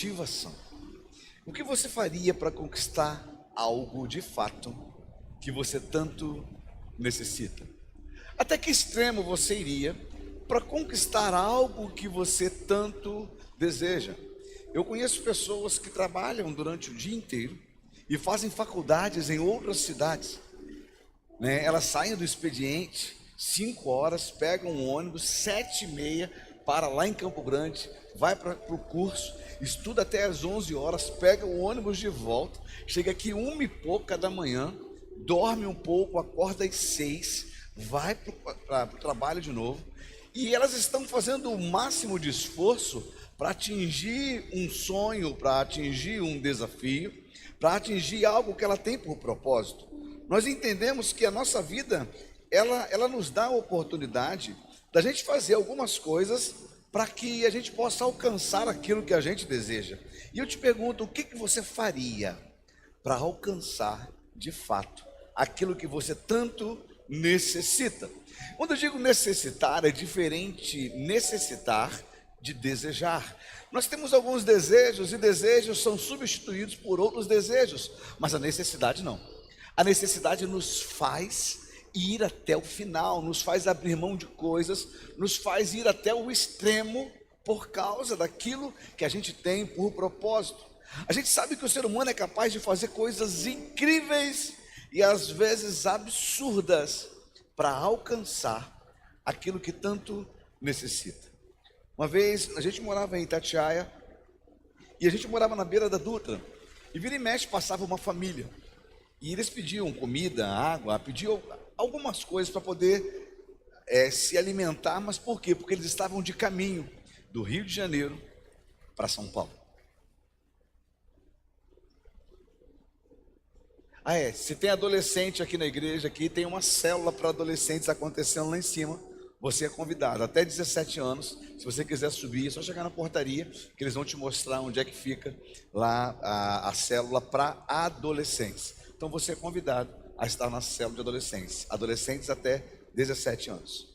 Motivação. O que você faria para conquistar algo de fato que você tanto necessita? Até que extremo você iria para conquistar algo que você tanto deseja? Eu conheço pessoas que trabalham durante o dia inteiro e fazem faculdades em outras cidades, né? Elas saem do expediente 5 horas, pegam um ônibus 7h30, para lá em Campo Grande, vai para o curso, estuda até às 11 horas, pega o ônibus de volta, chega aqui 1h pouca da manhã, dorme um pouco, acorda às 6, vai para o trabalho de novo, e elas estão fazendo o máximo de esforço para atingir um sonho, para atingir um desafio, para atingir algo que ela tem por propósito. Nós entendemos que a nossa vida, ela nos dá a oportunidade da gente fazer algumas coisas para que a gente possa alcançar aquilo que a gente deseja. E eu te pergunto, o que você faria para alcançar de fato aquilo que você tanto necessita? Quando eu digo necessitar, é diferente necessitar de desejar. Nós temos alguns desejos e desejos são substituídos por outros desejos, mas a necessidade não. A necessidade nos faz ir até o final, nos faz abrir mão de coisas, nos faz ir até o extremo por causa daquilo que a gente tem por propósito. A gente sabe que o ser humano é capaz de fazer coisas incríveis e às vezes absurdas para alcançar aquilo que tanto necessita. Uma vez a gente morava em Itatiaia e a gente morava na beira da Dutra, e vira e mexe passava uma família. E eles pediam comida, água, pediam algumas coisas para poder se alimentar, mas por quê? Porque eles estavam de caminho do Rio de Janeiro para São Paulo. Se tem adolescente aqui na igreja, aqui tem uma célula para adolescentes acontecendo lá em cima. Você é convidado, até 17 anos, se você quiser subir, é só chegar na portaria, que eles vão te mostrar onde é que fica lá a célula para adolescentes. Então você é convidado a estar na célula de adolescentes até 17 anos.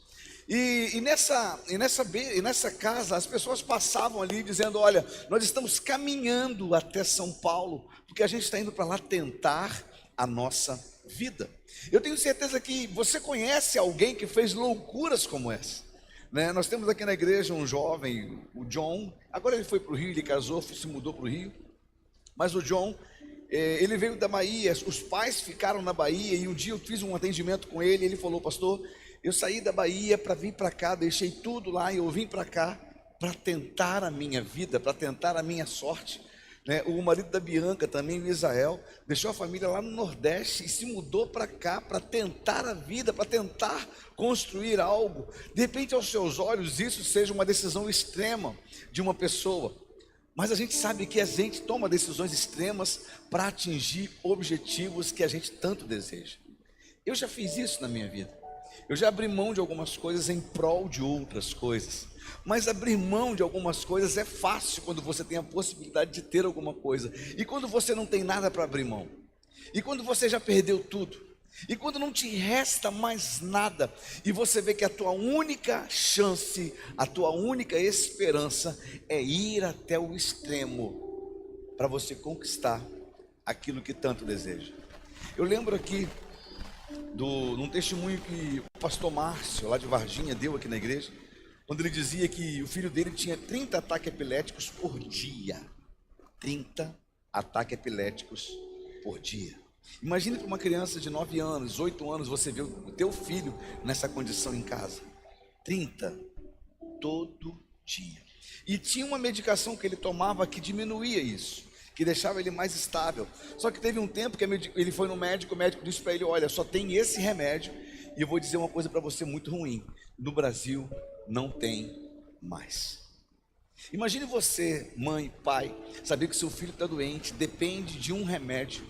E nessa casa, as pessoas passavam ali dizendo: olha, nós estamos caminhando até São Paulo, porque a gente está indo para lá tentar a nossa vida. Eu tenho certeza que você conhece alguém que fez loucuras como essa, né? Nós temos aqui na igreja um jovem, o John. Agora ele foi para o Rio, ele casou, se mudou para o Rio. Mas o John, ele veio da Bahia, os pais ficaram na Bahia, e um dia eu fiz um atendimento com ele, e ele falou: pastor, eu saí da Bahia para vir para cá, deixei tudo lá e eu vim para cá para tentar a minha vida, para tentar a minha sorte, né? O marido da Bianca também, o Israel, deixou a família lá no Nordeste e se mudou para cá para tentar a vida, para tentar construir algo. De repente, aos seus olhos, isso seja uma decisão extrema de uma pessoa, mas a gente sabe que a gente toma decisões extremas para atingir objetivos que a gente tanto deseja. Eu já fiz isso na minha vida. Eu já abri mão de algumas coisas em prol de outras coisas. Mas abrir mão de algumas coisas é fácil quando você tem a possibilidade de ter alguma coisa. E quando você não tem nada para abrir mão. E quando você já perdeu tudo. E quando não te resta mais nada, e você vê que a tua única chance, a tua única esperança é ir até o extremo para você conquistar aquilo que tanto deseja. Eu lembro aqui num testemunho que o pastor Márcio, lá de Varginha, deu aqui na igreja, quando ele dizia que o filho dele tinha 30 ataques epiléticos por dia. 30 ataques epiléticos por dia. Imagine para uma criança de 9 anos, 8 anos, você vê o teu filho nessa condição em casa. 30 todo dia. E tinha uma medicação que ele tomava que diminuía isso, que deixava ele mais estável. Só que teve um tempo que ele foi no médico, o médico disse para ele: olha, só tem esse remédio, e eu vou dizer uma coisa para você muito ruim: no Brasil não tem mais. Imagine você, mãe, pai, saber que seu filho está doente, depende de um remédio,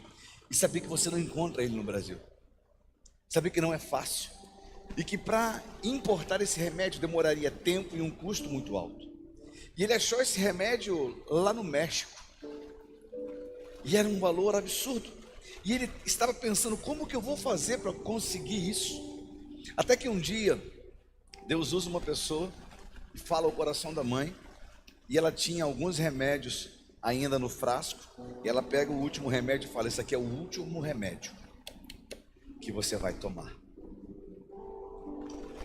e saber que você não encontra ele no Brasil. Saber que não é fácil, e que para importar esse remédio demoraria tempo e um custo muito alto. E ele achou esse remédio lá no México, e era um valor absurdo. E ele estava pensando: como que eu vou fazer para conseguir isso? Até que um dia Deus usa uma pessoa e fala ao coração da mãe, e ela tinha alguns remédios ainda no frasco, e ela pega o último remédio e fala: esse aqui é o último remédio que você vai tomar.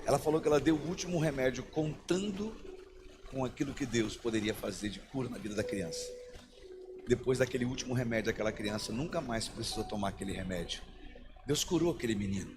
Ela falou que ela deu o último remédio contando com aquilo que Deus poderia fazer de cura na vida da criança. Depois daquele último remédio, aquela criança nunca mais precisou tomar aquele remédio. Deus curou aquele menino.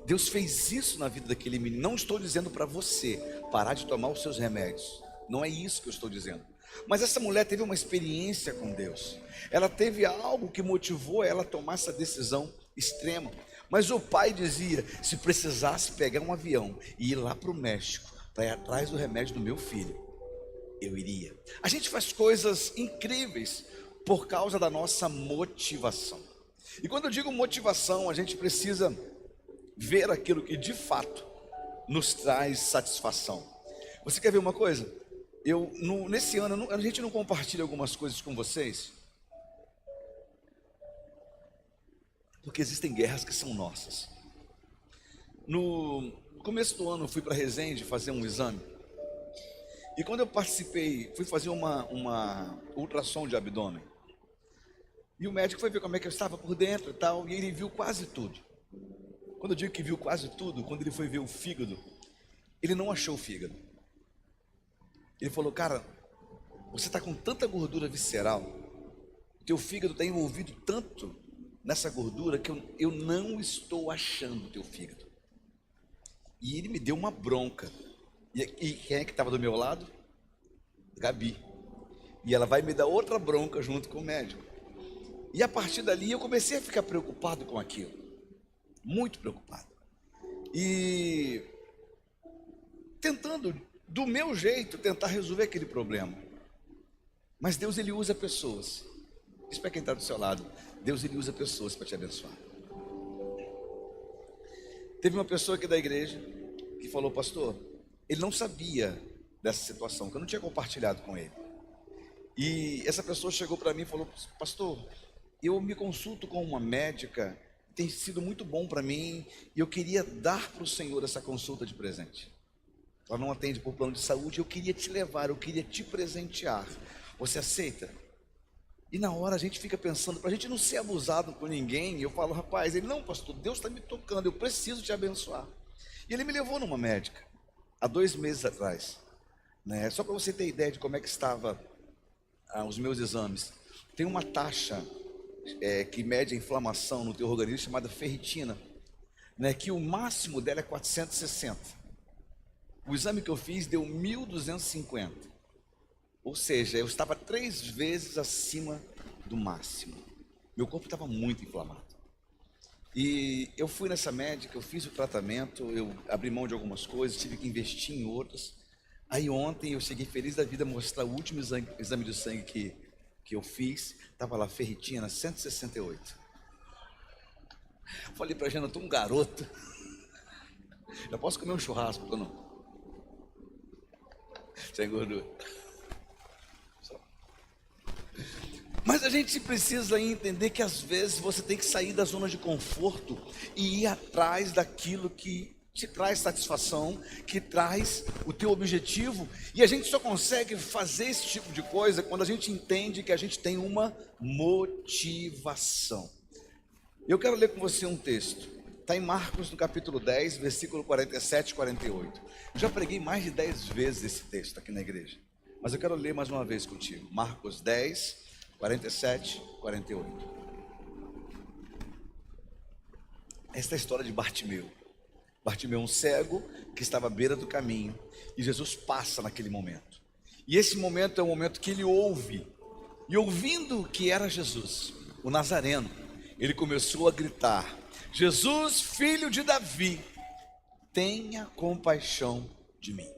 Deus fez isso na vida daquele menino. Não estou dizendo para você parar de tomar os seus remédios. Não é isso que eu estou dizendo. Mas essa mulher teve uma experiência com Deus. Ela teve algo que motivou ela a tomar essa decisão extrema. Mas o pai dizia: se precisasse pegar um avião e ir lá para o México para ir atrás do remédio do meu filho, eu iria. A gente faz coisas incríveis por causa da nossa motivação. E quando eu digo motivação, a gente precisa ver aquilo que de fato nos traz satisfação. Você quer ver uma coisa? Nesse ano, a gente não compartilha algumas coisas com vocês, porque existem guerras que são nossas. No começo do ano eu fui para Resende fazer um exame. E quando eu participei, fui fazer uma ultrassom de abdômen. E o médico foi ver como é que eu estava por dentro e tal, e ele viu quase tudo. Quando eu digo que viu quase tudo, quando ele foi ver o fígado, ele não achou o fígado. Ele falou: cara, você está com tanta gordura visceral, teu fígado está envolvido tanto nessa gordura que eu não estou achando o teu fígado. E ele me deu uma bronca. E quem é que estava do meu lado? Gabi. E ela vai me dar outra bronca junto com o médico. E a partir dali eu comecei a ficar preocupado com aquilo. Muito preocupado. E tentando, do meu jeito, tentar resolver aquele problema. Mas Deus, ele usa pessoas. Diz para quem está do seu lado: Deus, ele usa pessoas para te abençoar. Teve uma pessoa aqui da igreja que falou: pastor, ele não sabia dessa situação, que eu não tinha compartilhado com ele. E essa pessoa chegou para mim e falou: pastor, eu me consulto com uma médica, tem sido muito bom para mim, e eu queria dar para o Senhor essa consulta de presente. Ela não atende por plano de saúde, eu queria te levar, eu queria te presentear. Você aceita? E na hora a gente fica pensando, para a gente não ser abusado por ninguém, eu falo: rapaz, ele: não, pastor, Deus está me tocando, eu preciso te abençoar. E ele me levou numa médica, há 2 meses atrás, né? Só para você ter ideia de como é que estava os meus exames. Tem uma taxa que mede a inflamação no teu organismo, chamada ferritina, né? Que o máximo dela é 460. O exame que eu fiz deu 1.250. Ou seja, eu estava 3 vezes acima do máximo. Meu corpo estava muito inflamado. E eu fui nessa médica, eu fiz o tratamento, eu abri mão de algumas coisas, tive que investir em outras. Aí ontem eu cheguei feliz da vida a mostrar o último exame de sangue que eu fiz. Estava lá, ferritina 168. Falei para a Jana: estou um garoto, já posso comer um churrasco ou não? Sem gordura. Mas a gente precisa entender que às vezes você tem que sair da zona de conforto e ir atrás daquilo que te traz satisfação, que traz o teu objetivo. E a gente só consegue fazer esse tipo de coisa quando a gente entende que a gente tem uma motivação. Eu quero ler com você um texto. Está em Marcos, no capítulo 10, versículo 47 e 48. Eu já preguei mais de 10 vezes esse texto aqui na igreja, mas eu quero ler mais uma vez contigo. Marcos 10, 47, 48. Esta é a história de Bartimeu. Bartimeu, um cego que estava à beira do caminho, e Jesus passa naquele momento. E esse momento é o momento que ele ouve, e ouvindo que era Jesus, o Nazareno, ele começou a gritar: Jesus, filho de Davi, tenha compaixão de mim.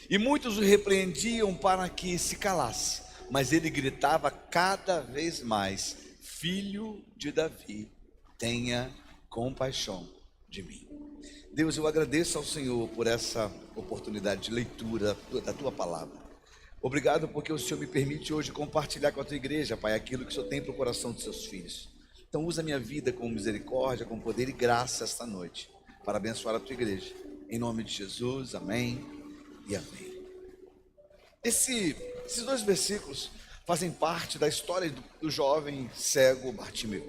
E muitos o repreendiam para que se calasse, mas ele gritava cada vez mais: filho de Davi, tenha compaixão de mim. Deus, eu agradeço ao Senhor por essa oportunidade de leitura da tua palavra. Obrigado porque o Senhor me permite hoje compartilhar com a tua igreja, Pai, aquilo que o Senhor tem para o coração dos seus filhos. Então usa a minha vida com misericórdia, com poder e graça esta noite, para abençoar a tua igreja. Em nome de Jesus, amém e amém. Esses 2 versículos fazem parte da história do jovem cego Bartimeu.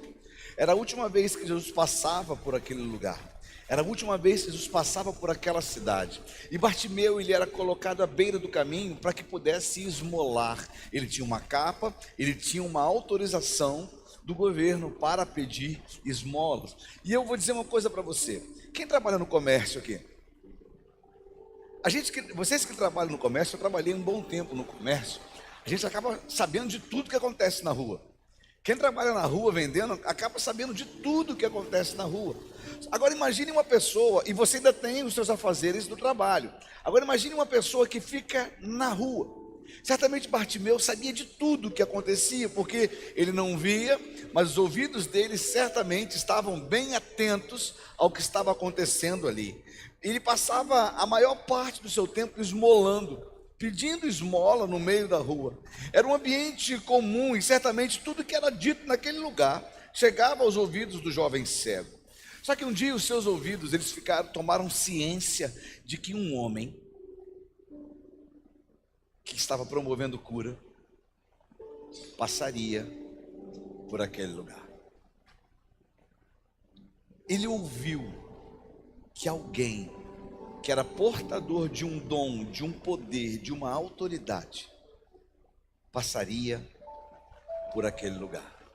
Era a última vez que Jesus passava por aquele lugar. Era a última vez que Jesus passava por aquela cidade. E Bartimeu, ele era colocado à beira do caminho para que pudesse esmolar. Ele tinha uma capa, ele tinha uma autorização do governo para pedir esmolas. E eu vou dizer uma coisa para você. Quem trabalha no comércio aqui? Vocês que trabalham no comércio, eu trabalhei um bom tempo no comércio. A gente acaba sabendo de tudo que acontece na rua. Quem trabalha na rua vendendo, acaba sabendo de tudo que acontece na rua. Agora imagine uma pessoa, e você ainda tem os seus afazeres do trabalho. Agora imagine uma pessoa que fica na rua. Certamente Bartimeu sabia de tudo o que acontecia, porque ele não via, mas os ouvidos dele certamente estavam bem atentos ao que estava acontecendo ali. Ele passava a maior parte do seu tempo esmolando, pedindo esmola no meio da rua. Era um ambiente comum e certamente tudo que era dito naquele lugar chegava aos ouvidos do jovem cego. Só que um dia os seus ouvidos, tomaram ciência de que um homem que estava promovendo cura passaria por aquele lugar. Ele ouviu que alguém que era portador de um dom, de um poder, de uma autoridade, passaria por aquele lugar.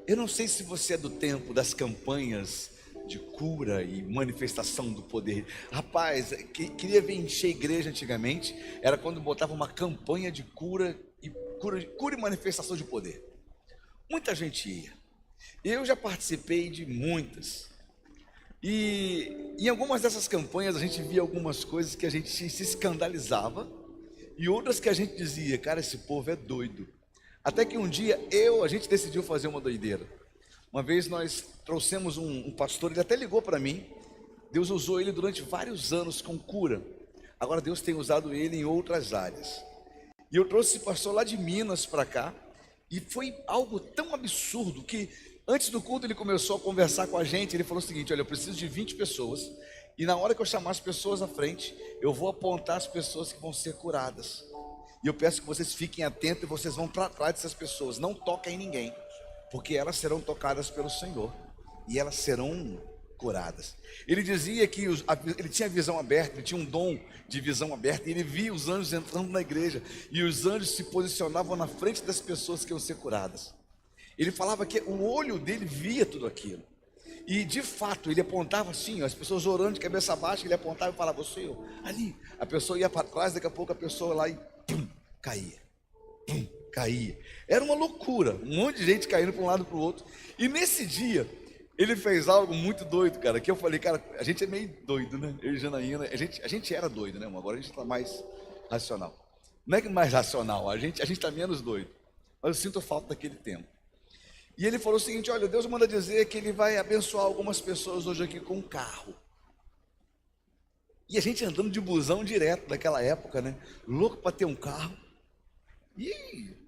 Eu não sei se você é do tempo das campanhas de cura e manifestação do poder. Rapaz, queria ver encher igreja antigamente, era quando botava uma campanha de cura e manifestação de poder. Muita gente ia. Eu já participei de muitas. E em algumas dessas campanhas a gente via algumas coisas que a gente se escandalizava e outras que a gente dizia, cara, esse povo é doido. Até que um dia a gente decidiu fazer uma doideira. Uma vez nós trouxemos um pastor, ele até ligou para mim. Deus usou ele durante vários anos com cura. Agora Deus tem usado ele em outras áreas. E eu trouxe esse pastor lá de Minas para cá. E foi algo tão absurdo que antes do culto ele começou a conversar com a gente. Ele falou o seguinte: olha, eu preciso de 20 pessoas. E na hora que eu chamar as pessoas à frente, eu vou apontar as pessoas que vão ser curadas. E eu peço que vocês fiquem atentos e vocês vão para trás dessas pessoas. Não toquem em ninguém, porque elas serão tocadas pelo Senhor e elas serão curadas. Ele dizia que ele tinha visão aberta, ele tinha um dom de visão aberta, e ele via os anjos entrando na igreja, e os anjos se posicionavam na frente das pessoas que iam ser curadas. Ele falava que o olho dele via tudo aquilo, e de fato ele apontava assim, as pessoas orando de cabeça baixa, ele apontava e falava, você, eu, ali, a pessoa ia para trás, daqui a pouco a pessoa lá e pum, caía, pum, caía. Era uma loucura, um monte de gente caindo para um lado para o outro. E nesse dia ele fez algo muito doido, cara, que eu falei, cara, a gente é meio doido, né? Eu e Janaína, a gente era doido, né, irmão? Agora a gente está mais racional. Não é que mais racional, a gente está menos doido, mas eu sinto falta daquele tempo. E ele falou o seguinte, olha, Deus manda dizer que ele vai abençoar algumas pessoas hoje aqui com um carro. E a gente andando de busão direto daquela época, né? Louco para ter um carro. E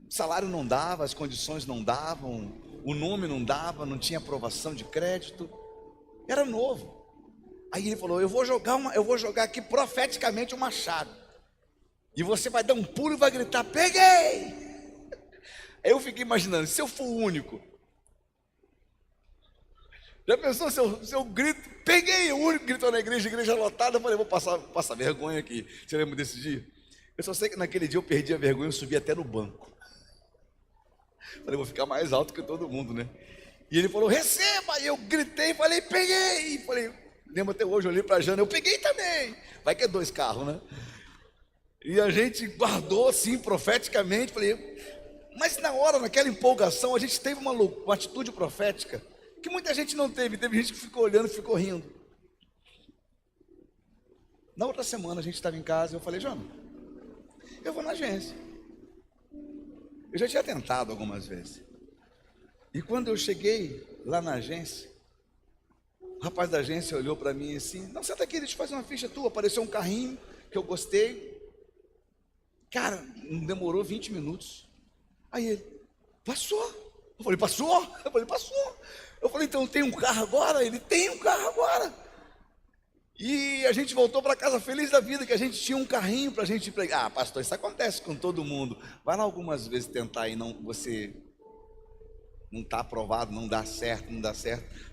o salário não dava, as condições não davam, o nome não dava, não tinha aprovação de crédito. Era novo. Aí ele falou, eu vou jogar aqui profeticamente uma chave. E você vai dar um pulo e vai gritar, peguei! Aí eu fiquei imaginando, se eu for o único. Já pensou se eu grito, peguei, o único que gritou na igreja lotada, eu falei, vou passar vergonha aqui. Você lembra desse dia? Eu só sei que naquele dia eu perdi a vergonha, eu subi até no banco. Falei, vou ficar mais alto que todo mundo, né? E ele falou, receba! E eu gritei, falei, peguei! Falei, lembro até hoje, eu olhei para a Jana, eu peguei também! Vai que é 2 carros, né? E a gente guardou assim, profeticamente, falei, mas na hora, naquela empolgação, a gente teve uma atitude profética que muita gente não teve. Teve gente que ficou olhando e ficou rindo. Na outra semana a gente estava em casa e eu falei, Jana, eu vou na agência. Eu já tinha tentado algumas vezes. E quando eu cheguei lá na agência, o rapaz da agência olhou para mim assim, não, senta aqui, deixa eu fazer uma ficha tua. Apareceu um carrinho que eu gostei. Cara, não demorou 20 minutos. Aí ele, passou. Eu falei, passou? Eu falei, passou. Eu falei, então tem um carro agora? Ele tem um carro agora. E a gente voltou para casa feliz da vida, que a gente tinha um carrinho para a gente pregar. Ah, pastor, isso acontece com todo mundo. Vai lá algumas vezes tentar e não, você não está aprovado, não dá certo,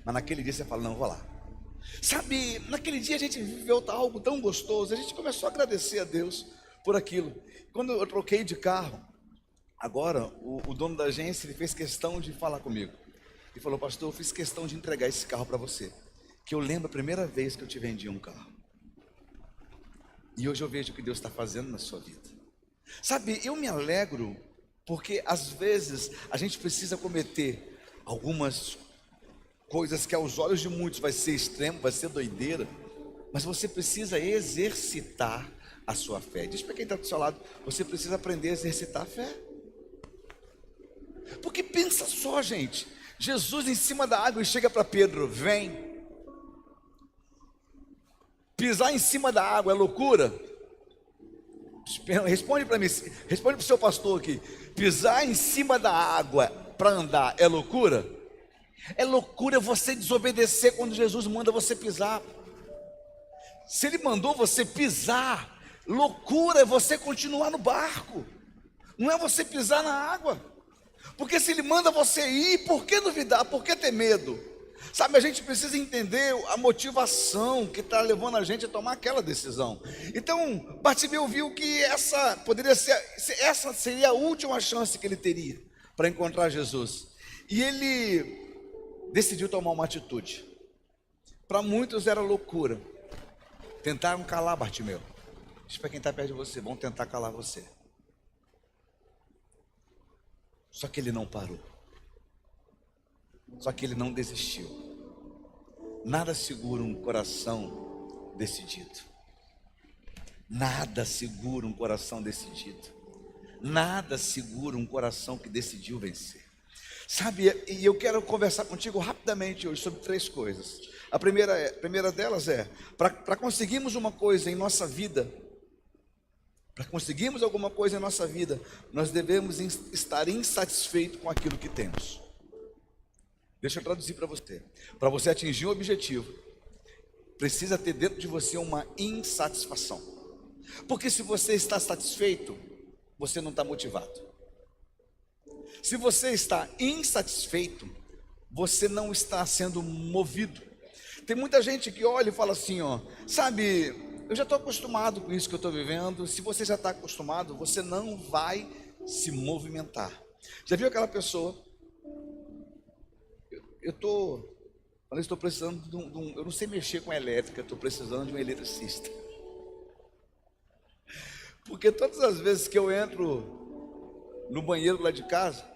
mas naquele dia você fala, não, vou lá. Sabe, naquele dia a gente viveu algo tão gostoso, a gente começou a agradecer a Deus por aquilo. Quando eu troquei de carro, agora o dono da agência, ele fez questão de falar comigo. E falou, pastor, eu fiz questão de entregar esse carro para você, que eu lembro a primeira vez que eu te vendi um carro. E hoje eu vejo o que Deus está fazendo na sua vida. Sabe, eu me alegro, porque às vezes a gente precisa cometer algumas coisas que aos olhos de muitos vai ser extremo, vai ser doideira, mas você precisa exercitar a sua fé. Diz para quem está do seu lado, você precisa aprender a exercitar a fé. Porque pensa só, gente, Jesus em cima da água e chega para Pedro, vem. Pisar em cima da água é loucura? Responde para mim, responde para o seu pastor aqui. Pisar em cima da água para andar é loucura? É loucura você desobedecer quando Jesus manda você pisar. Se Ele mandou você pisar, loucura é você continuar no barco, não é você pisar na água. Porque se Ele manda você ir, por que duvidar? Por que ter medo? Sabe, a gente precisa entender a motivação que está levando a gente a tomar aquela decisão. Então, Bartimeu viu que essa seria a última chance que ele teria para encontrar Jesus. E ele decidiu tomar uma atitude. Para muitos era loucura. Tentaram calar Bartimeu. Diz para quem está perto de você, vão tentar calar você. Só que ele não parou. Só que ele não desistiu. Nada segura um coração decidido. Nada segura um coração decidido. Nada segura um coração que decidiu vencer. Sabe, e eu quero conversar contigo rapidamente hoje sobre 3 coisas. A primeira delas é, para conseguirmos uma coisa em nossa vida, para conseguirmos alguma coisa em nossa vida, nós devemos estar insatisfeitos com aquilo que temos. Deixa eu traduzir para você. Para você atingir um objetivo, precisa ter dentro de você uma insatisfação. Porque se você está satisfeito, você não está motivado. Se você está insatisfeito, você não está sendo movido. Tem muita gente que olha e fala assim, ó, sabe, eu já estou acostumado com isso que eu estou vivendo. Se você já está acostumado, você não vai se movimentar. Já viu aquela pessoa? Eu estou precisando eu não sei mexer com a elétrica, estou precisando de um eletricista. Porque todas as vezes que eu entro no banheiro lá de casa,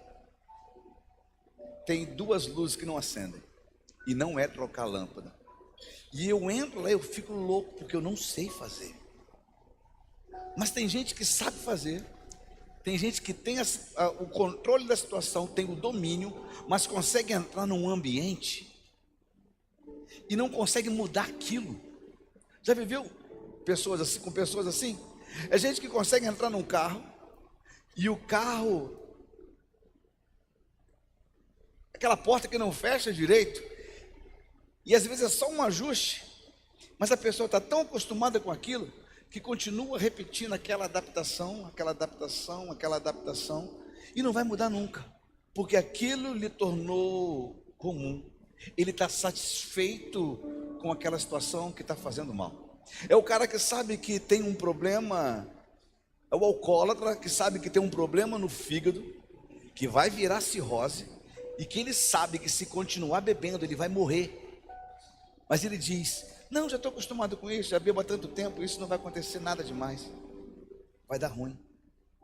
tem 2 luzes que não acendem, e não é trocar a lâmpada. E eu entro lá, eu fico louco, porque eu não sei fazer. Mas tem gente que sabe fazer. Tem gente que tem o controle da situação, tem o domínio, mas consegue entrar num ambiente e não consegue mudar aquilo. Já viveu pessoas assim, com pessoas assim? É gente que consegue entrar num carro e o carro, aquela porta que não fecha direito, e às vezes é só um ajuste, mas a pessoa está tão acostumada com aquilo que continua repetindo aquela adaptação, e não vai mudar nunca, porque aquilo lhe tornou comum. Ele está satisfeito com aquela situação que está fazendo mal. É o cara que sabe que tem um problema, é o alcoólatra que sabe que tem um problema no fígado, que vai virar cirrose, e que ele sabe que se continuar bebendo ele vai morrer, mas ele diz, não, já estou acostumado com isso, já bebo há tanto tempo, isso não vai acontecer nada demais. Vai dar ruim.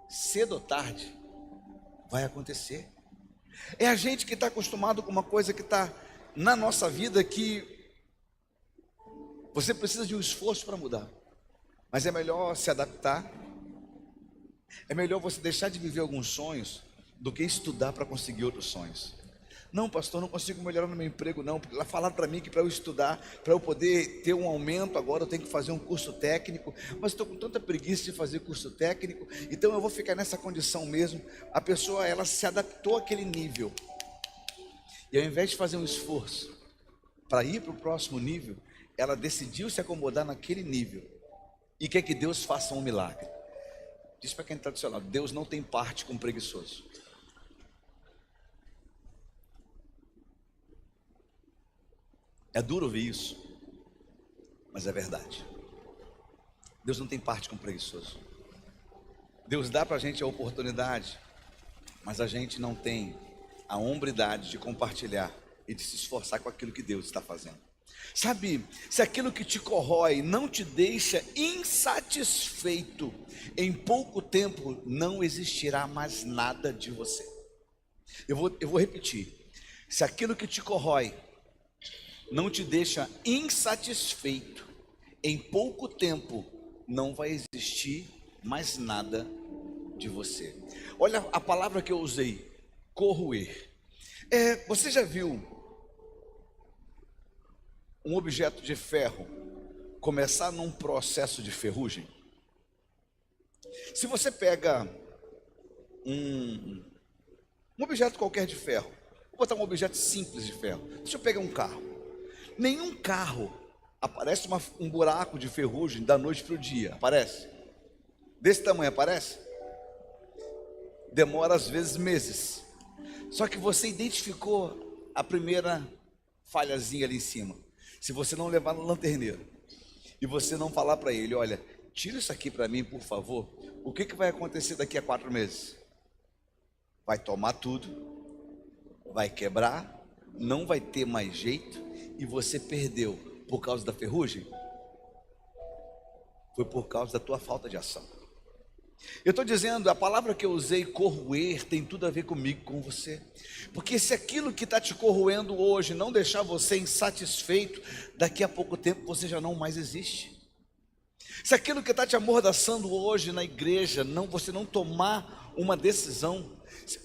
Cedo ou tarde, vai acontecer. É a gente que está acostumado com uma coisa que está na nossa vida, que você precisa de um esforço para mudar. Mas é melhor se adaptar. É melhor você deixar de viver alguns sonhos do que estudar para conseguir outros sonhos. Não, pastor, não consigo melhorar no meu emprego, não. Porque lá falaram para mim que para eu estudar, para eu poder ter um aumento, agora eu tenho que fazer um curso técnico. Mas estou com tanta preguiça de fazer curso técnico, então eu vou ficar nessa condição mesmo. A pessoa, ela se adaptou àquele nível. E ao invés de fazer um esforço para ir para o próximo nível, ela decidiu se acomodar naquele nível e quer que Deus faça um milagre. Diz para quem está do seu lado: Deus não tem parte com preguiçoso. É duro ouvir isso, mas é verdade. Deus não tem parte com preguiçoso. Deus dá para a gente a oportunidade, mas a gente não tem a hombridade de compartilhar e de se esforçar com aquilo que Deus está fazendo. Sabe, se aquilo que te corrói não te deixa insatisfeito, em pouco tempo não existirá mais nada de você. Eu vou repetir. Se aquilo que te corrói não te deixa insatisfeito, em pouco tempo não vai existir mais nada de você. Olha a palavra que eu usei: corroer. Você já viu um objeto de ferro começar num processo de ferrugem? Se você pega um objeto qualquer de ferro, vou botar um objeto simples de ferro. Deixa eu pegar um carro. Nenhum carro aparece um buraco de ferrugem da noite para o dia. Aparece? Desse tamanho aparece? Demora às vezes meses. Só que você identificou a primeira falhazinha ali em cima. Se você não levar no lanterneiro e você não falar para ele: olha, tira isso aqui para mim, por favor, o que vai acontecer daqui a 4 meses? Vai tomar tudo, vai quebrar, não vai ter mais jeito, e você perdeu por causa da ferrugem? Foi por causa da tua falta de ação. Eu estou dizendo, a palavra que eu usei, corroer, tem tudo a ver comigo, com você. Porque se aquilo que está te corroendo hoje não deixar você insatisfeito, daqui a pouco tempo você já não mais existe. Se aquilo que está te amordaçando hoje na igreja, você não tomar uma decisão: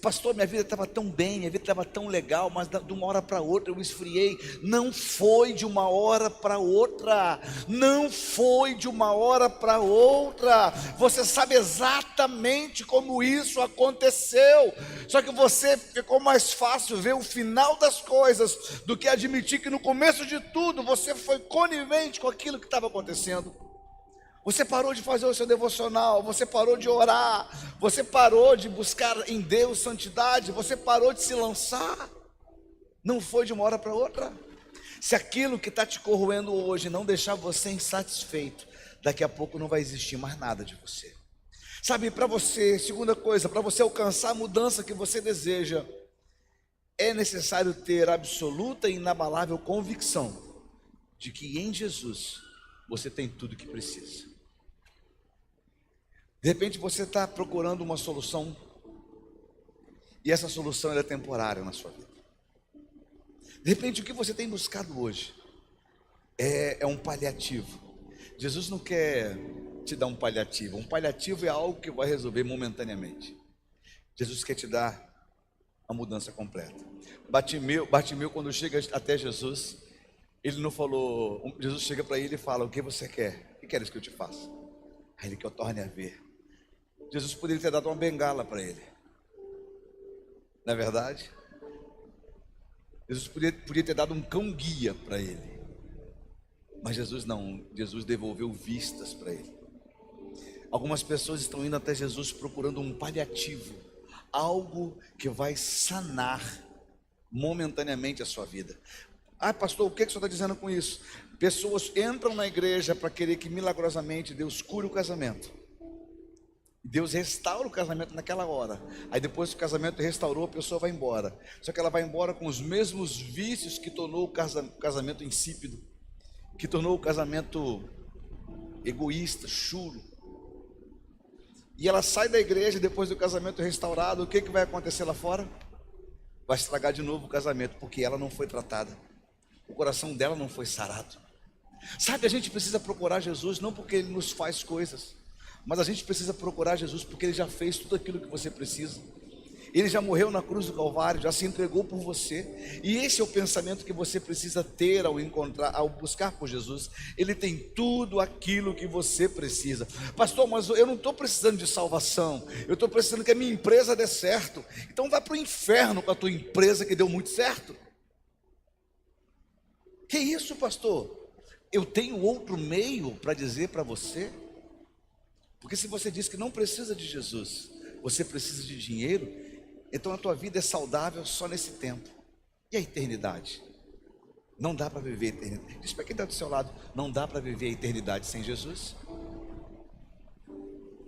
pastor, minha vida estava tão bem, minha vida estava tão legal, mas de uma hora para outra eu esfriei. Não foi de uma hora para outra, não foi de uma hora para outra. Você sabe exatamente como isso aconteceu, só que você ficou mais fácil ver o final das coisas do que admitir que no começo de tudo você foi conivente com aquilo que estava acontecendo. Você parou de fazer o seu devocional, você parou de orar, você parou de buscar em Deus santidade, você parou de se lançar. Não foi de uma hora para outra. Se aquilo que está te corroendo hoje não deixar você insatisfeito, daqui a pouco não vai existir mais nada de você. Sabe, para você, segunda coisa, para você alcançar a mudança que você deseja, é necessário ter absoluta e inabalável convicção de que em Jesus você tem tudo o que precisa. De repente você está procurando uma solução, e essa solução é temporária na sua vida. De repente o que você tem buscado hoje é um paliativo. Jesus não quer te dar um paliativo. Um paliativo é algo que vai resolver momentaneamente. Jesus quer te dar a mudança completa. Bartimeu, quando chega até Jesus, ele não falou. Jesus chega para ele e fala: o que você quer? O que queres que eu te faça? Aí ele: que eu torne a ver. Jesus poderia ter dado uma bengala para ele, não é verdade? Jesus podia ter dado um cão guia para ele, mas Jesus não. Jesus devolveu vistas para ele. Algumas pessoas estão indo até Jesus procurando um paliativo, algo que vai sanar momentaneamente a sua vida. Ah, pastor, o que o senhor está dizendo com isso? Pessoas entram na igreja para querer que milagrosamente Deus cure o casamento. Deus restaura o casamento naquela hora. Aí depois que o casamento restaurou, a pessoa vai embora. Só que ela vai embora com os mesmos vícios que tornou o casamento insípido, que tornou o casamento egoísta, chulo. E ela sai da igreja depois do casamento restaurado. O que vai acontecer lá fora? Vai estragar de novo o casamento, porque ela não foi tratada. O coração dela não foi sarado. Sabe, a gente precisa procurar Jesus não porque Ele nos faz coisas, mas a gente precisa procurar Jesus porque Ele já fez tudo aquilo que você precisa. Ele já morreu na cruz do Calvário, já se entregou por você. E esse é o pensamento que você precisa ter ao buscar por Jesus. Ele tem tudo aquilo que você precisa. Pastor, mas eu não estou precisando de salvação, eu estou precisando que a minha empresa dê certo. Então vai para o inferno com a tua empresa que deu muito certo. Que isso, pastor? Eu tenho outro meio para dizer para você? Porque se você diz que não precisa de Jesus, você precisa de dinheiro, então a tua vida é saudável só nesse tempo. E a eternidade? Não dá para viver a eternidade. Diz para quem está do seu lado, não dá para viver a eternidade sem Jesus?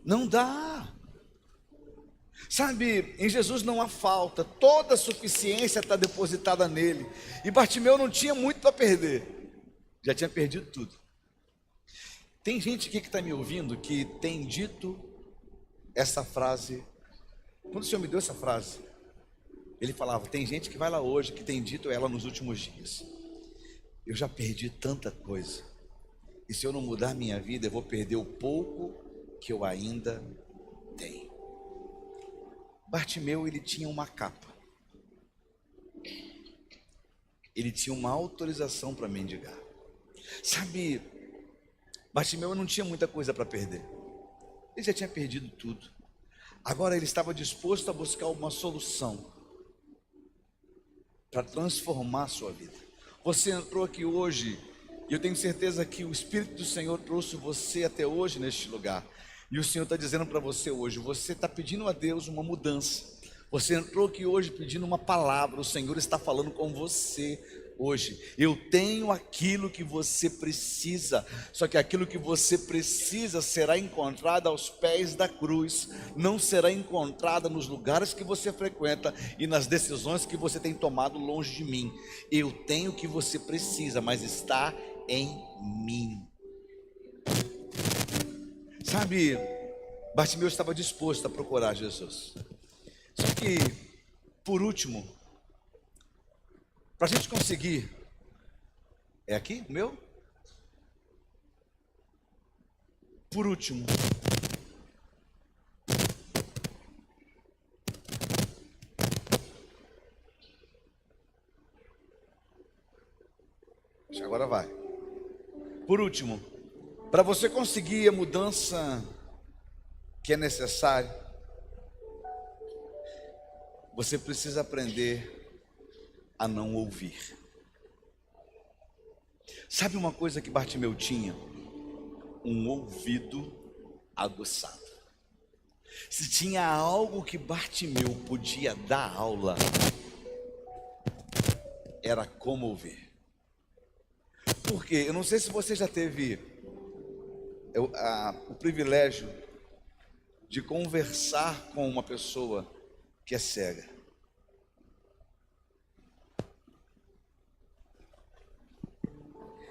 Não dá. Sabe, em Jesus não há falta, toda a suficiência está depositada nele. E Bartimeu não tinha muito para perder, já tinha perdido tudo. Tem gente aqui que está me ouvindo que tem dito essa frase. Quando o Senhor me deu essa frase, Ele falava, tem gente que vai lá hoje que tem dito ela nos últimos dias. Eu já perdi tanta coisa, e se eu não mudar minha vida, eu vou perder o pouco que eu ainda tenho. Bartimeu, ele tinha uma capa, ele tinha uma autorização para mendigar. Sabe, Bartimeu não tinha muita coisa para perder, ele já tinha perdido tudo. Agora ele estava disposto a buscar uma solução para transformar a sua vida. Você entrou aqui hoje, e eu tenho certeza que o Espírito do Senhor trouxe você até hoje neste lugar. E o Senhor está dizendo para você hoje, você está pedindo a Deus uma mudança. Você entrou aqui hoje pedindo uma palavra, o Senhor está falando com você hoje. Eu tenho aquilo que você precisa, só que aquilo que você precisa será encontrado aos pés da cruz, não será encontrada nos lugares que você frequenta e nas decisões que você tem tomado longe de mim. Eu tenho o que você precisa, mas está em mim. Sabe, Bartimeu estava disposto a procurar Jesus. Só que, por último, para a gente conseguir, é aqui o meu? Por último, agora vai. Por último, para você conseguir a mudança que é necessária, você precisa aprender a não ouvir. Sabe uma coisa que Bartimeu tinha? Um ouvido aguçado. Se tinha algo que Bartimeu podia dar aula, era como ouvir. Por quê? Eu não sei se você já teve o privilégio de conversar com uma pessoa que é cega.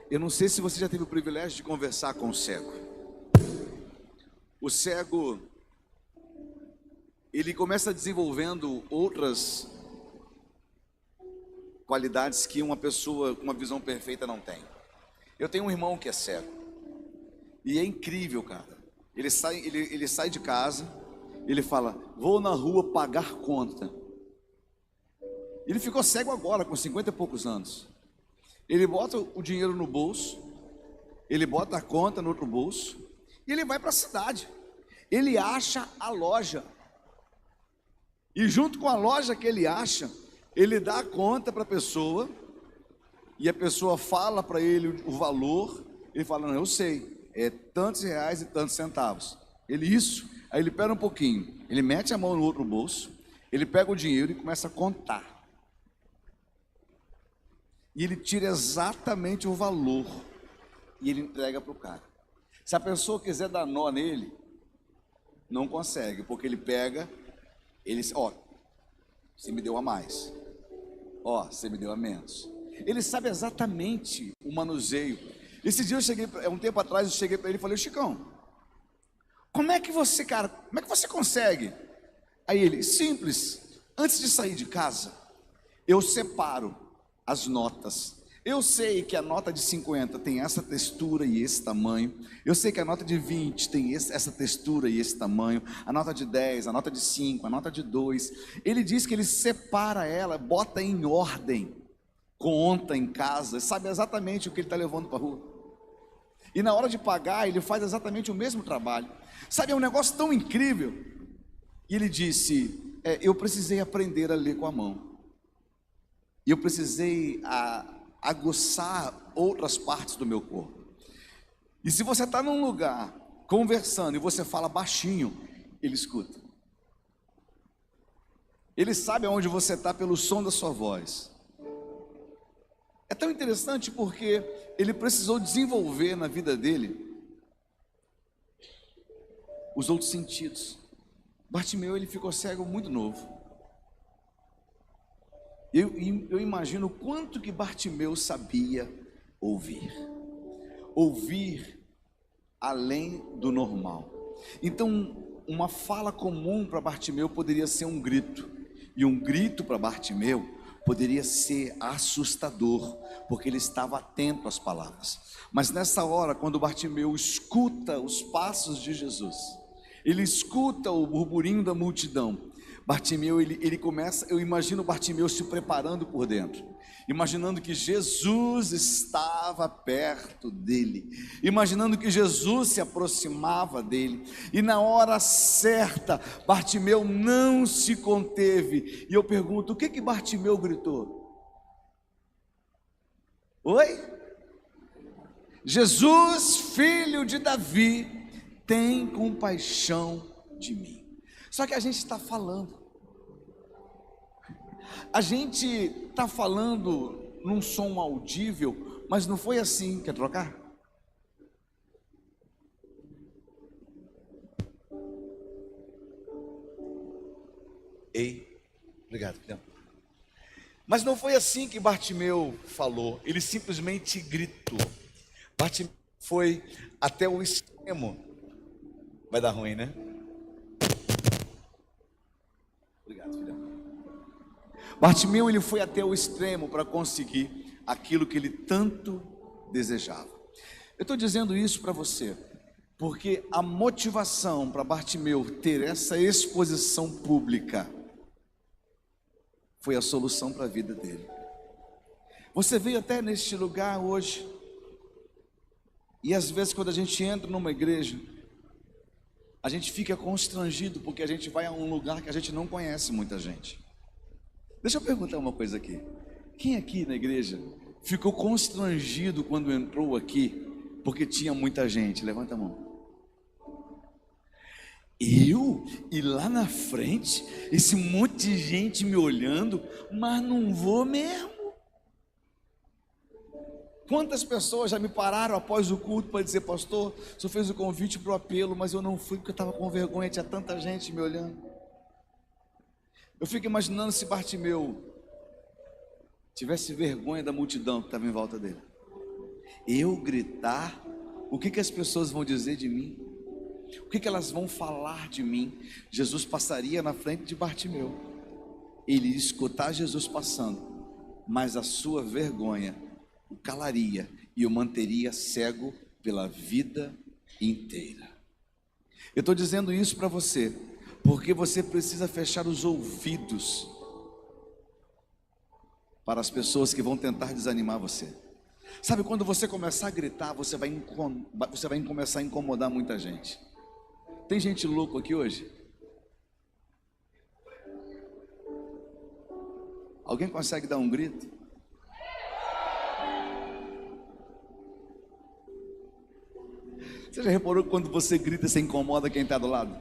Eu não sei se você já teve o privilégio de conversar com o cego. O cego, ele começa desenvolvendo outras qualidades que uma pessoa com uma visão perfeita não tem. Eu tenho um irmão que é cego, e é incrível, cara. Ele sai de casa, ele fala, vou na rua pagar conta. Ele ficou cego agora, com 50 e poucos anos. Ele bota o dinheiro no bolso, ele bota a conta no outro bolso, e ele vai para a cidade. Ele acha a loja, e junto com a loja que ele acha, ele dá a conta para a pessoa, e a pessoa fala para ele o valor, ele fala, não, eu sei, é tantos reais e tantos centavos. Ele, isso, aí ele pega um pouquinho, ele mete a mão no outro bolso, ele pega o dinheiro e começa a contar. E ele tira exatamente o valor, e ele entrega para o cara. Se a pessoa quiser dar nó nele, não consegue, porque ele pega, ele, ó, você me deu a mais, ó, você me deu a menos. Ele sabe exatamente o manuseio. Esse dia eu cheguei, um tempo atrás, eu cheguei para ele e falei, Chicão, como é que você, cara, como é que você consegue? Aí ele, simples, antes de sair de casa, eu separo as notas. Eu sei que a nota de 50 tem essa textura e esse tamanho. Eu sei que a nota de 20 tem essa textura e esse tamanho. A nota de 10, a nota de 5, a nota de 2. Ele diz que ele separa ela, bota em ordem, conta em casa, sabe exatamente o que ele está levando para a rua. E na hora de pagar, ele faz exatamente o mesmo trabalho. Sabe, é um negócio tão incrível. E ele disse, eu precisei aprender a ler com a mão. E eu precisei aguçar outras partes do meu corpo. E se você está num lugar conversando e você fala baixinho, ele escuta. Ele sabe aonde você está pelo som da sua voz. É tão interessante porque ele precisou desenvolver na vida dele os outros sentidos. Bartimeu, ele ficou cego muito novo. Eu imagino o quanto que Bartimeu sabia ouvir. Ouvir além do normal. Então, uma fala comum para Bartimeu poderia ser um grito. E um grito para Bartimeu poderia ser assustador, porque ele estava atento às palavras. Mas nessa hora, quando Bartimeu escuta os passos de Jesus, ele escuta o burburinho da multidão, Bartimeu, ele começa, eu imagino Bartimeu se preparando por dentro, imaginando que Jesus estava perto dele, imaginando que Jesus se aproximava dele, e na hora certa, Bartimeu não se conteve, e eu pergunto, o que Bartimeu gritou? Oi? Jesus, filho de Davi, tem compaixão de mim. Só que a gente está falando num som audível, mas não foi assim. Quer trocar? Ei, obrigado, filhão. Mas não foi assim que Bartimeu falou, ele simplesmente gritou. Bartimeu foi até o extremo. Vai dar ruim, né? Obrigado, filhão. Bartimeu, ele foi até o extremo para conseguir aquilo que ele tanto desejava. Eu estou dizendo isso para você, porque a motivação para Bartimeu ter essa exposição pública foi a solução para a vida dele. Você veio até neste lugar hoje, e às vezes quando a gente entra numa igreja, a gente fica constrangido, porque a gente vai a um lugar que a gente não conhece muita gente. Deixa eu perguntar uma coisa aqui. Quem aqui na igreja ficou constrangido quando entrou aqui, porque tinha muita gente? Levanta a mão. Eu? E lá na frente, esse monte de gente me olhando, mas não vou mesmo. Quantas pessoas já me pararam após o culto para dizer, pastor, o senhor fez o convite para o apelo, mas eu não fui porque eu estava com vergonha, tinha tanta gente me olhando. Eu fico imaginando se Bartimeu tivesse vergonha da multidão que estava em volta dele. Eu gritar, o que as pessoas vão dizer de mim? O que elas vão falar de mim? Jesus passaria na frente de Bartimeu. Ele ia escutar Jesus passando, mas a sua vergonha o calaria e o manteria cego pela vida inteira. Eu estou dizendo isso para você, porque você precisa fechar os ouvidos para as pessoas que vão tentar desanimar você. Sabe, quando você começar a gritar, você vai começar a incomodar muita gente. Tem gente louco aqui hoje? Alguém consegue dar um grito? Você já reparou que quando você grita, você incomoda quem está do lado?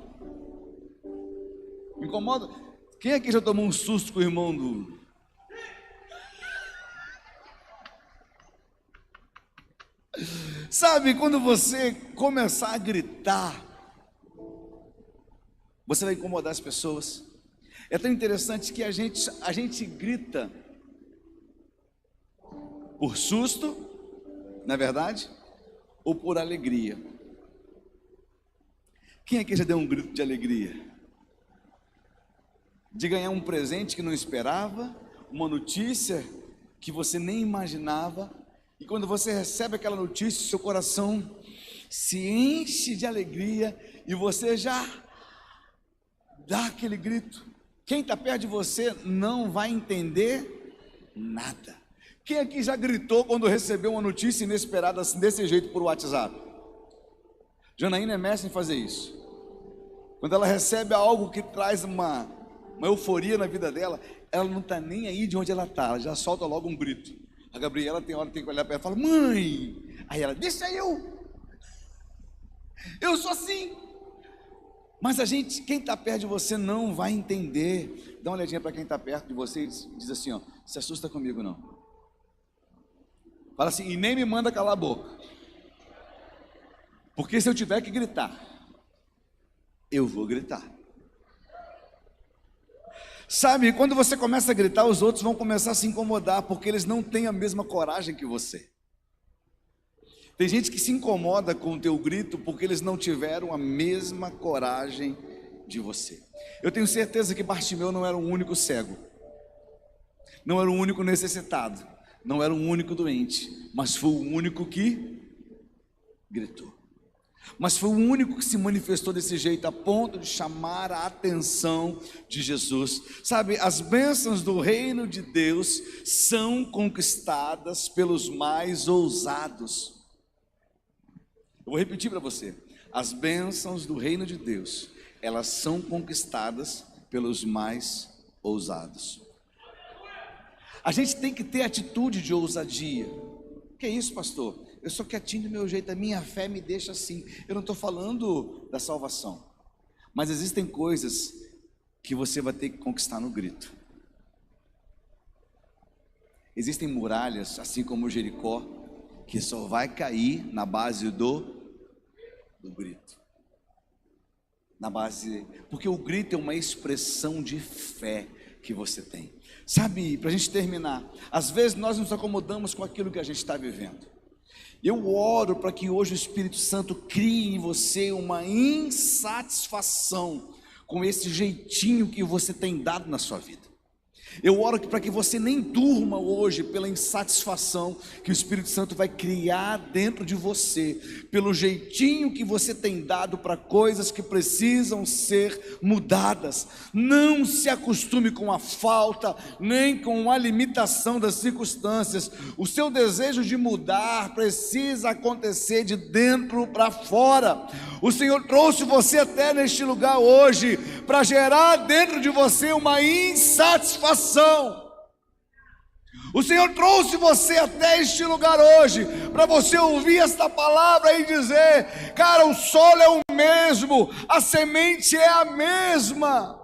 Incomoda? Quem aqui já tomou um susto com o irmão do... Sabe, quando você começar a gritar, você vai incomodar as pessoas. É tão interessante que a gente grita por susto, não é verdade? Ou por alegria. Quem aqui já deu um grito de alegria? De ganhar um presente que não esperava, uma notícia que você nem imaginava, e quando você recebe aquela notícia, seu coração se enche de alegria e você já dá aquele grito. Quem está perto de você não vai entender nada. Quem aqui já gritou quando recebeu uma notícia inesperada assim, desse jeito por WhatsApp? Janaína é mestre em fazer isso. Quando ela recebe algo que traz uma euforia na vida dela, ela não está nem aí de onde ela está, ela já solta logo um grito. A Gabriela tem hora que tem que olhar para ela e fala, mãe! Aí ela, deixa eu! Eu sou assim. Mas a gente, quem está perto de você não vai entender. Dá uma olhadinha para quem está perto de você e diz assim, ó, se assusta comigo não. Fala assim, e nem me manda calar a boca. Porque se eu tiver que gritar, eu vou gritar. Sabe, quando você começa a gritar, os outros vão começar a se incomodar, porque eles não têm a mesma coragem que você. Tem gente que se incomoda com o teu grito, porque eles não tiveram a mesma coragem de você. Eu tenho certeza que Bartimeu não era o único cego, não era o único necessitado, não era o único doente, mas foi o único que gritou. Mas foi o único que se manifestou desse jeito, a ponto de chamar a atenção de Jesus. Sabe, as bênçãos do reino de Deus são conquistadas pelos mais ousados. Eu vou repetir para você, as bênçãos do reino de Deus, elas são conquistadas pelos mais ousados. A gente tem que ter atitude de ousadia. Que é isso, pastor? Eu sou quietinho do meu jeito, a minha fé me deixa assim. Eu não estou falando da salvação, mas existem coisas que você vai ter que conquistar no grito. Existem muralhas, assim como Jericó, que só vai cair na base do grito. Na base, porque o grito é uma expressão de fé que você tem. Sabe, para a gente terminar, às vezes nós nos acomodamos com aquilo que a gente está vivendo. Eu oro para que hoje o Espírito Santo crie em você uma insatisfação com esse jeitinho que você tem dado na sua vida. Eu oro para que você nem durma hoje pela insatisfação que o Espírito Santo vai criar dentro de você, pelo jeitinho que você tem dado para coisas que precisam ser mudadas. Não se acostume com a falta, nem com a limitação das circunstâncias. O seu desejo de mudar precisa acontecer de dentro para fora. O Senhor trouxe você até neste lugar hoje para gerar dentro de você uma insatisfação. O Senhor trouxe você até este lugar hoje para você ouvir esta palavra e dizer: cara, o solo é o mesmo, a semente é a mesma.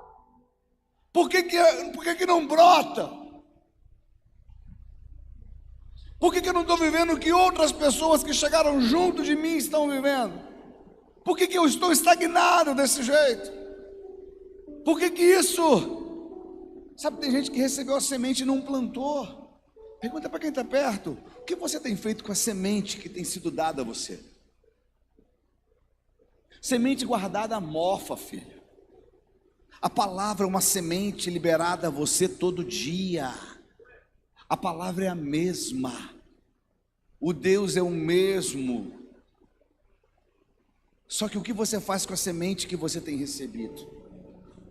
Por que não brota? Por que eu não estou vivendo o que outras pessoas que chegaram junto de mim estão vivendo? Por que eu estou estagnado desse jeito? Por que isso? Sabe, tem gente que recebeu a semente e não plantou. Pergunta para quem está perto: o que você tem feito com a semente que tem sido dada a você? Semente guardada mofa, filho. A palavra é uma semente liberada a você todo dia. A palavra é a mesma. O Deus é o mesmo. Só que o que você faz com a semente que você tem recebido?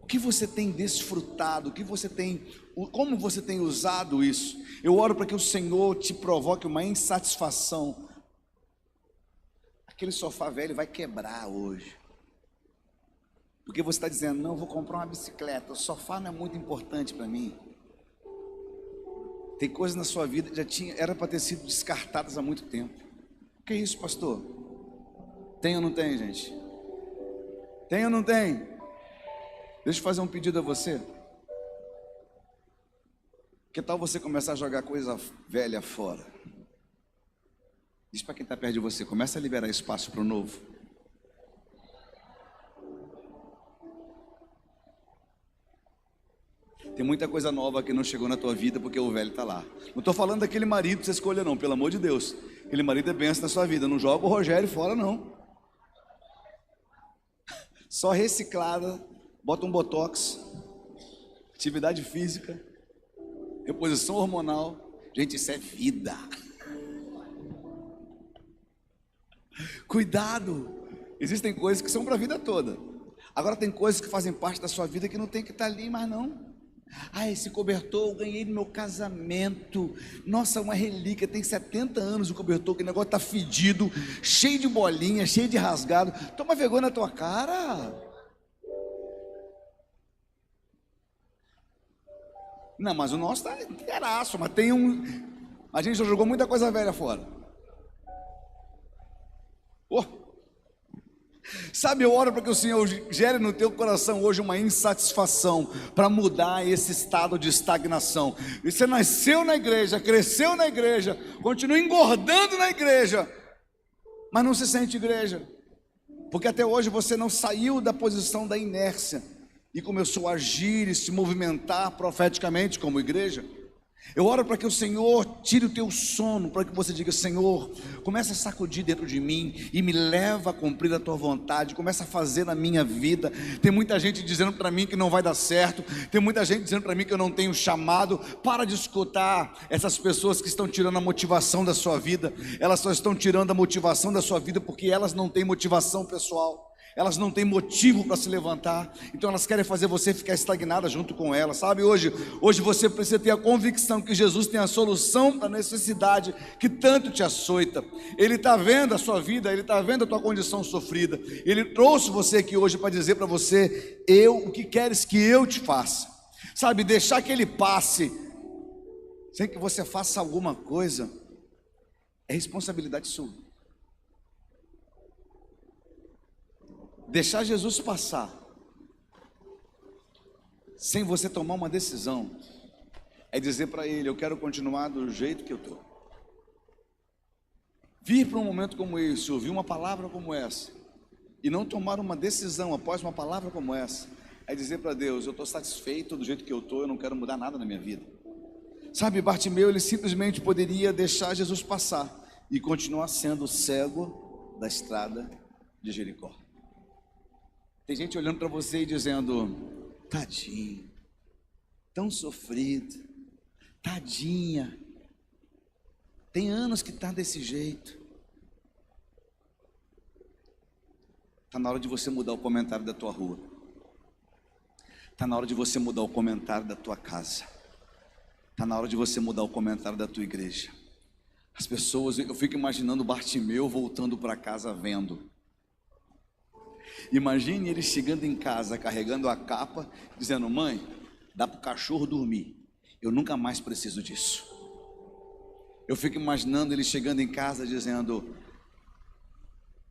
O que você tem desfrutado? Como você tem usado isso? Eu oro para que o Senhor te provoque uma insatisfação. Aquele sofá velho vai quebrar hoje, porque você está dizendo: não, vou comprar uma bicicleta, o sofá não é muito importante para mim. Tem coisas na sua vida que era para ter sido descartadas há muito tempo. O que é isso, pastor? Tem ou não tem, gente? Tem ou não tem? Deixa eu fazer um pedido a você. Que tal você começar a jogar coisa velha fora? Diz para quem está perto de você: começa a liberar espaço para o novo. Tem muita coisa nova que não chegou na tua vida porque o velho está lá. Não estou falando daquele marido que você escolheu não, pelo amor de Deus. Aquele marido é bênção na sua vida. Não joga o Rogério fora não. Só reciclada. Bota um botox, atividade física, reposição hormonal. Gente, isso é vida. Cuidado. Existem coisas que são para a vida toda. Agora tem coisas que fazem parte da sua vida que não tem que estar ali mais não. Ah, esse cobertor eu ganhei no meu casamento. Nossa, uma relíquia, tem 70 anos o cobertor, que o negócio está fedido, cheio de bolinha, cheio de rasgado. Toma vergonha na tua cara. Não, mas o nosso está inteiraço, mas tem um... A gente já jogou muita coisa velha fora. Oh. Sabe, eu oro para que o Senhor gere no teu coração hoje uma insatisfação para mudar esse estado de estagnação. E você nasceu na igreja, cresceu na igreja, continua engordando na igreja, mas não se sente igreja, porque até hoje você não saiu da posição da inércia e começou a agir e se movimentar profeticamente como igreja. Eu oro para que o Senhor tire o teu sono, para que você diga: Senhor, começa a sacudir dentro de mim e me leva a cumprir a tua vontade, começa a fazer na minha vida. Tem muita gente dizendo para mim que não vai dar certo, tem muita gente dizendo para mim que eu não tenho chamado. Para de escutar essas pessoas que estão tirando a motivação da sua vida. Elas só estão tirando a motivação da sua vida porque elas não têm motivação pessoal. Elas não têm motivo para se levantar, então elas querem fazer você ficar estagnada junto com elas, sabe? Hoje você precisa ter a convicção que Jesus tem a solução para a necessidade que tanto te açoita. Ele está vendo a sua vida, Ele está vendo a tua condição sofrida. Ele trouxe você aqui hoje para dizer para você: o que queres que eu te faça? Sabe, deixar que Ele passe sem que você faça alguma coisa é responsabilidade sua. Deixar Jesus passar sem você tomar uma decisão é dizer para Ele: eu quero continuar do jeito que eu estou. Vir para um momento como esse, ouvir uma palavra como essa e não tomar uma decisão após uma palavra como essa, é dizer para Deus: eu estou satisfeito do jeito que eu estou, eu não quero mudar nada na minha vida. Sabe, Bartimeu, ele simplesmente poderia deixar Jesus passar e continuar sendo o cego da estrada de Jericó. Tem gente olhando para você e dizendo: tadinho, tão sofrido, tadinha, tem anos que está desse jeito. Está na hora de você mudar o comentário da tua rua. Está na hora de você mudar o comentário da tua casa. Está na hora de você mudar o comentário da tua igreja. As pessoas, eu fico imaginando Bartimeu voltando para casa vendo. Imagine ele chegando em casa carregando a capa, dizendo: mãe, dá para o cachorro dormir, eu nunca mais preciso disso. Eu fico imaginando ele chegando em casa dizendo: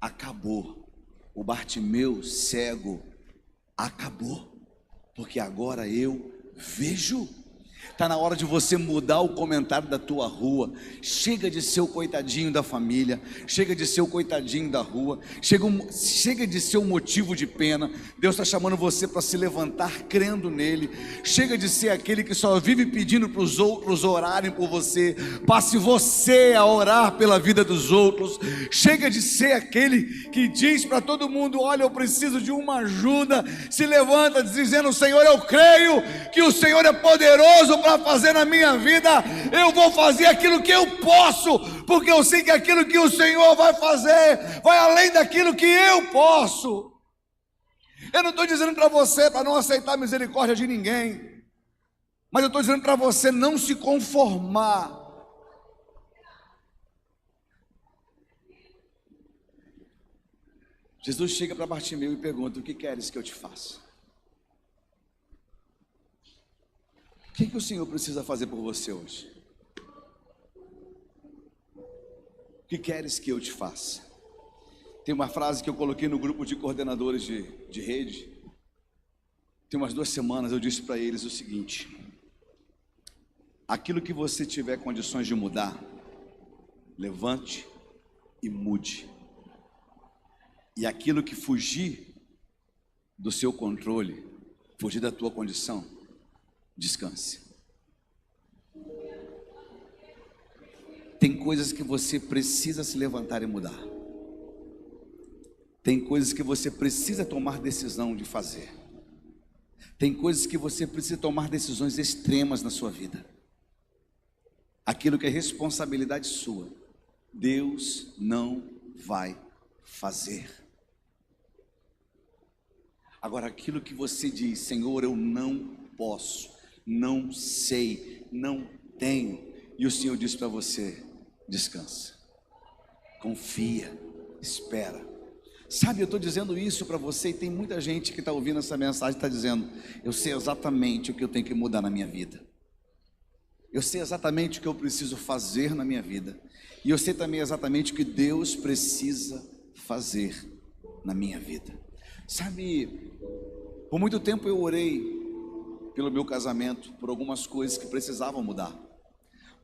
acabou, o Bartimeu cego acabou, porque agora eu vejo. Está na hora de você mudar o comentário da tua rua. Chega de ser o coitadinho da família, chega de ser o coitadinho da rua, chega de ser o motivo de pena. Deus está chamando você para se levantar crendo nele. Chega de ser aquele que só vive pedindo para os outros orarem por você. Passe você a orar pela vida dos outros. Chega de ser aquele que diz para todo mundo: olha, eu preciso de uma ajuda. Se levanta dizendo: Senhor, eu creio que o Senhor é poderoso para fazer na minha vida. Eu vou fazer aquilo que eu posso, porque eu sei que aquilo que o Senhor vai fazer vai além daquilo que eu posso. Eu não estou dizendo para você para não aceitar a misericórdia de ninguém, mas eu estou dizendo para você não se conformar. Jesus chega para Bartimeu e pergunta: o que queres que eu te faça? O que o Senhor precisa fazer por você hoje? O que queres que eu te faça? Tem uma frase que eu coloquei no grupo de coordenadores de rede. Tem umas 2 semanas eu disse para eles o seguinte: aquilo que você tiver condições de mudar, levante e mude. E aquilo que fugir do seu controle, fugir da tua condição, descanse. Tem coisas que você precisa se levantar e mudar. Tem coisas que você precisa tomar decisão de fazer. Tem coisas que você precisa tomar decisões extremas na sua vida. Aquilo que é responsabilidade sua, Deus não vai fazer. Agora, aquilo que você diz: Senhor, eu não posso, não sei, não tenho, e o Senhor diz para você: descansa, confia, espera. Sabe, eu estou dizendo isso para você e tem muita gente que está ouvindo essa mensagem e está dizendo: eu sei exatamente o que eu tenho que mudar na minha vida, eu sei exatamente o que eu preciso fazer na minha vida, e eu sei também exatamente o que Deus precisa fazer na minha vida. Sabe, por muito tempo eu orei pelo meu casamento, por algumas coisas que precisavam mudar.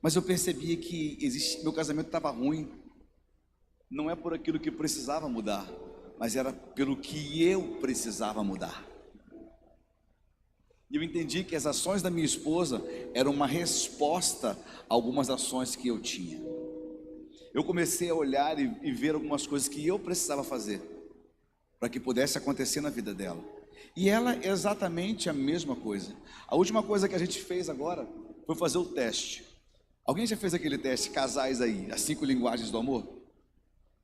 Mas eu percebi que meu casamento estava ruim. Não é por aquilo que precisava mudar, mas era pelo que eu precisava mudar. E eu entendi que as ações da minha esposa eram uma resposta a algumas ações que eu tinha. Eu comecei a olhar e ver algumas coisas que eu precisava fazer para que pudesse acontecer na vida dela. E ela é exatamente a mesma coisa. A última coisa que a gente fez agora foi fazer o teste. Alguém já fez aquele teste, casais aí, as 5 linguagens do amor?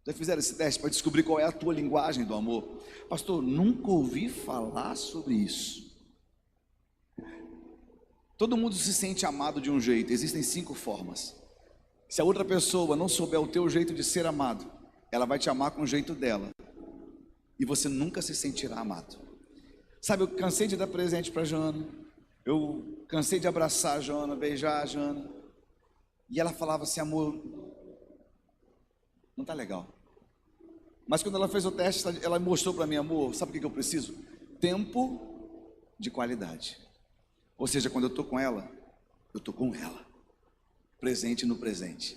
Já fizeram esse teste para descobrir qual é a tua linguagem do amor? Pastor, nunca ouvi falar sobre isso. Todo mundo se sente amado de um jeito, existem 5 formas. Se a outra pessoa não souber o teu jeito de ser amado, ela vai te amar com o jeito dela, e você nunca se sentirá amado. Sabe, eu cansei de dar presente para a Jana, eu cansei de abraçar a Jana, beijar a Jana, e ela falava assim: amor, não tá legal. Mas quando ela fez o teste, ela mostrou para mim: amor, sabe o que eu preciso? Tempo de qualidade. Ou seja, quando eu estou com ela, eu estou com ela, presente no presente.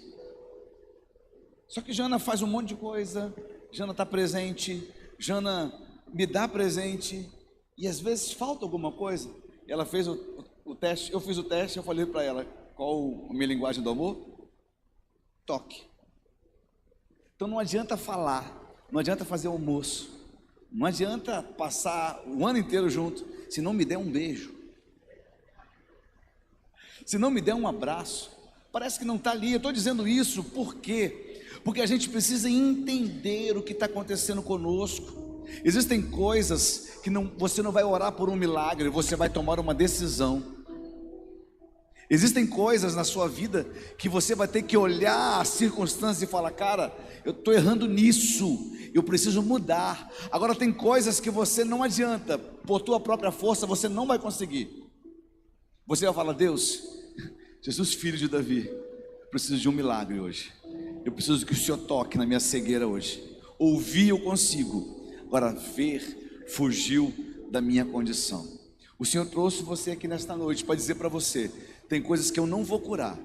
Só que Jana faz um monte de coisa, Jana está presente, Jana me dá presente, e às vezes falta alguma coisa. Ela fez o teste, eu fiz o teste, eu falei para ela: qual a minha linguagem do amor? Toque. Então não adianta falar, não adianta fazer almoço, não adianta passar o ano inteiro junto, se não me der um beijo, se não me der um abraço. Parece que não está ali. Eu estou dizendo isso por quê? Porque a gente precisa entender o que está acontecendo conosco. Existem coisas que você não vai orar por um milagre, você vai tomar uma decisão. Existem coisas na sua vida que você vai ter que olhar as circunstâncias e falar: cara, eu estou errando nisso, eu preciso mudar. Agora tem coisas que você não adianta, por tua própria força você não vai conseguir. Você vai falar: Deus, Jesus, filho de Davi, eu preciso de um milagre hoje. Eu preciso que o Senhor toque na minha cegueira hoje. Ouvir eu consigo, agora ver fugiu da minha condição. O Senhor trouxe você aqui nesta noite para dizer para você: tem coisas que eu não vou curar,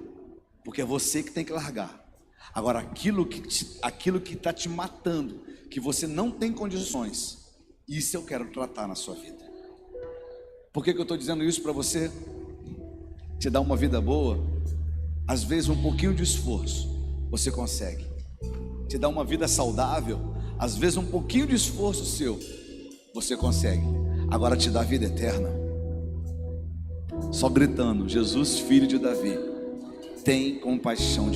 porque é você que tem que largar. Agora aquilo que está te matando, que você não tem condições, isso eu quero tratar na sua vida. Por que eu estou dizendo isso para você? Te dar uma vida boa, às vezes um pouquinho de esforço você consegue. Te dar uma vida saudável, às vezes um pouquinho de esforço seu você consegue. Agora te dá vida eterna, só gritando: Jesus, filho de Davi, tem compaixão de